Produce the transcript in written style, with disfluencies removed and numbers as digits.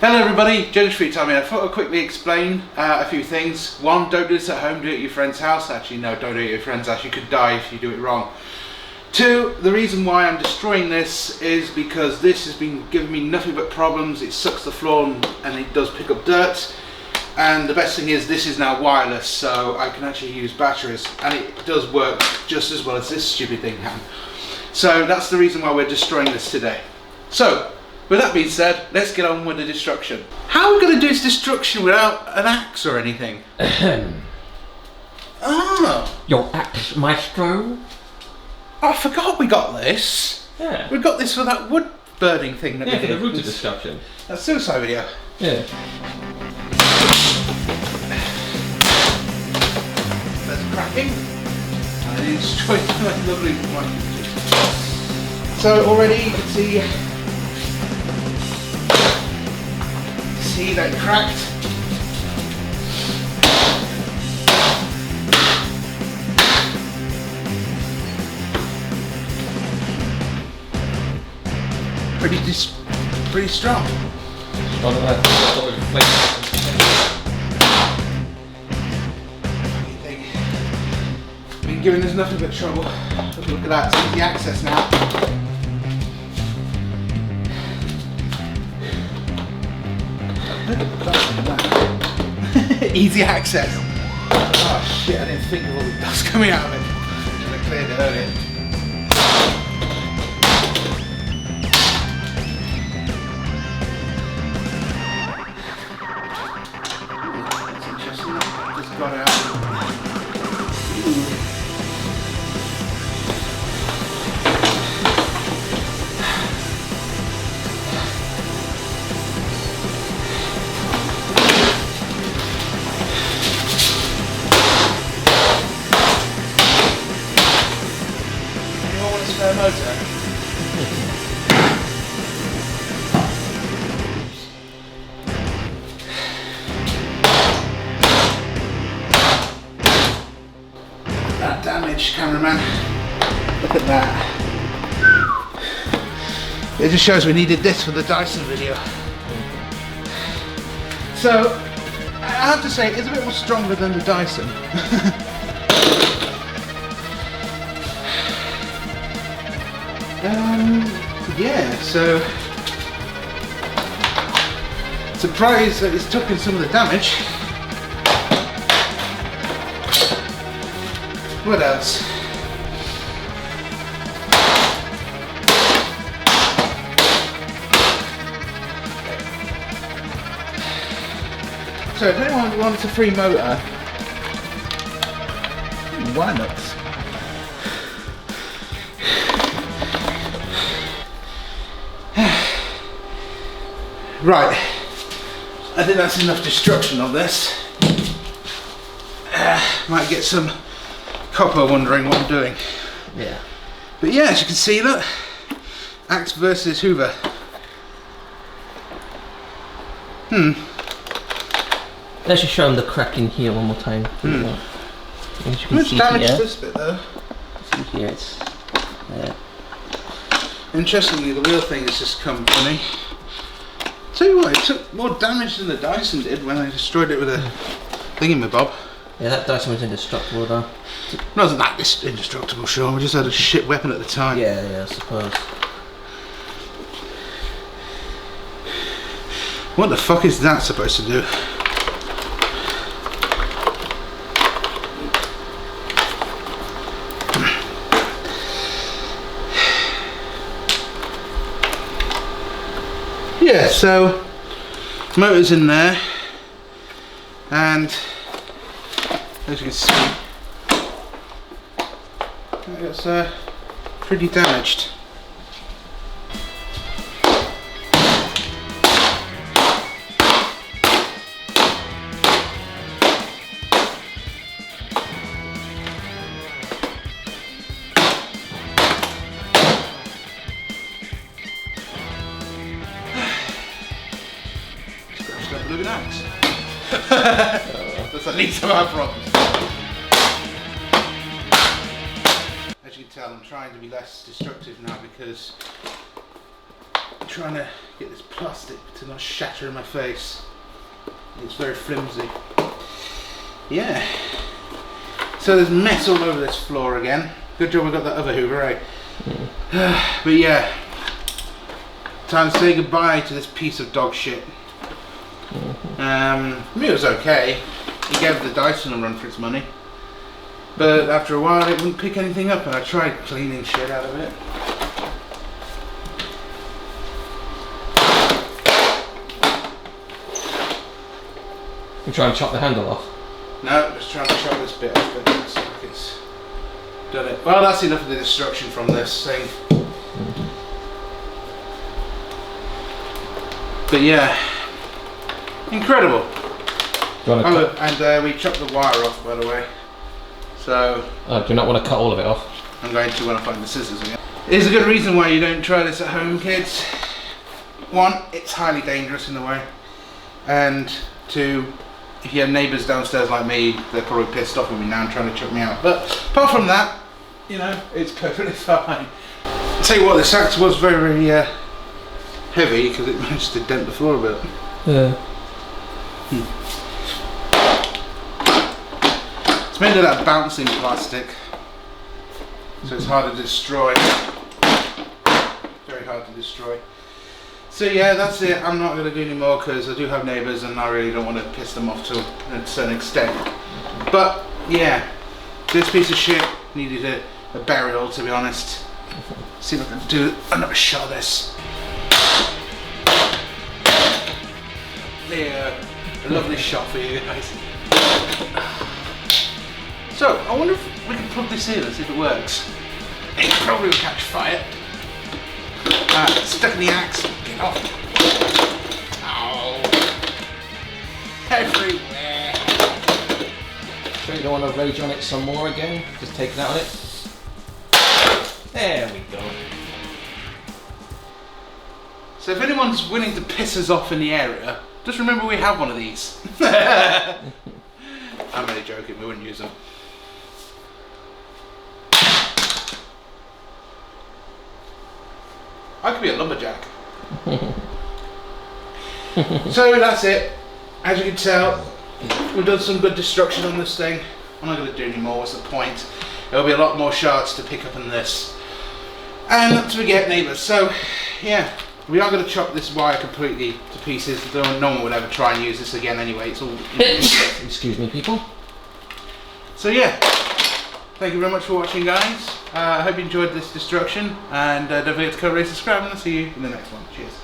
Hello everybody, Jonas Free Time here. I thought I'd quickly explain a few things. One, don't do this at home, do it at your friend's house. Actually no, don't do it at your friend's house, you could die if you do it wrong. Two, the reason why I'm destroying this is because this has been giving me nothing but problems. It sucks the floor and it does pick up dirt. And the best thing is this is now wireless, so I can actually use batteries and it does work just as well as this stupid thing can. So that's the reason why we're destroying this today. So, with that being said, let's get on with the destruction. How are we going to do this destruction without an axe or anything? Oh. Your axe, maestro? Oh, I forgot we got this. Yeah. We got this for that wood burning thing that we Yeah, for did. the router destruction. That suicide video. Yeah. There's cracking. And it destroyed my lovely one. So already you can see that cracked. Pretty strong. What do you think? Been giving us nothing but trouble. Look at that, it's easy access now. Easy access. Oh shit, I didn't think of all the dust coming out of it. Should have cleared it earlier. That's interesting. Just got out. Motor. That damage, cameraman. Look at that. It just shows we needed this for the Dyson video. So, I have to say, it's a bit more stronger than the Dyson. Yeah, so surprised that it's taken some of the damage. What else? So if anyone wants a free motor, why not? Right, I think that's enough destruction of this. Might get some copper wondering what I'm doing. Yeah. But yeah, as you can see, look, axe versus Hoover. Let's just show them the cracking here one more time. As you can see damage here. This bit though. See here, it's there. Interestingly, the real thing has just come funny. Tell you what, it took more damage than the Dyson did when I destroyed it with a thingamabob. Yeah, that Dyson was indestructible though. It wasn't that indestructible, sure. We just had a shit weapon at the time. Yeah, I suppose. What the fuck is that supposed to do? Yeah, so motor's in there, and as you can see, it's pretty damaged. With an axe. That's the least of our problems. As you can tell, I'm trying to be less destructive now because I'm trying to Get this plastic to not shatter in my face. It's very flimsy. Yeah. So there's mess all over this floor again. Good job we got that other Hoover, eh? But yeah, time to say goodbye to this piece of dog shit. I mean, it was okay. He gave the Dyson a run for its money. But after a while it wouldn't pick anything up and I tried cleaning shit out of it. You try and chop the handle off? No, just trying to chop this bit off, but it looks like it's done it. Well, that's enough of the destruction from this thing. But yeah, incredible. Do you want to cut? And we chopped the wire off, by the way. So Do you not want to cut all of it off? I'm going to when I find the scissors again. There's a good reason why you don't try this at home, kids. One, it's highly dangerous in the way. And two, if you have neighbours downstairs like me, they're probably pissed off with me now and trying to chuck me out. But apart from that, you know, it's perfectly fine. I'll tell you what, this axe was very, very heavy because it managed to dent the floor a bit. Yeah. It's made of that bouncing plastic, so it's hard to destroy. Very hard to destroy. So yeah, that's it. I'm not going to do any more because I do have neighbours and I really don't want to piss them off to a certain extent. But yeah, this piece of shit needed a burial, to be honest. See if I can do another shot of this. There, a lovely shot for you guys. So, I wonder if we can plug this in and see if it works. It probably will catch fire. Stuck in the axe. Get off. Oh. Everywhere. So you don't want to rage on it some more again? Just take it out on it. There we go. So if anyone's willing to piss us off in the area, just remember we have one of these. I'm only joking, we wouldn't use them. I could be a lumberjack. So that's it. As you can tell, we've done some good destruction on this thing. I'm not going to do any more, what's the point? There'll be a lot more shards to pick up in this. And not to forget neighbours. So, yeah, we are going to chop this wire completely to pieces. No one would ever try and use this again anyway. It's all... Excuse me, people. So yeah, thank you very much for watching, guys. I hope you enjoyed this destruction. And don't forget to rate, subscribe, and I'll see you in the next one. Cheers.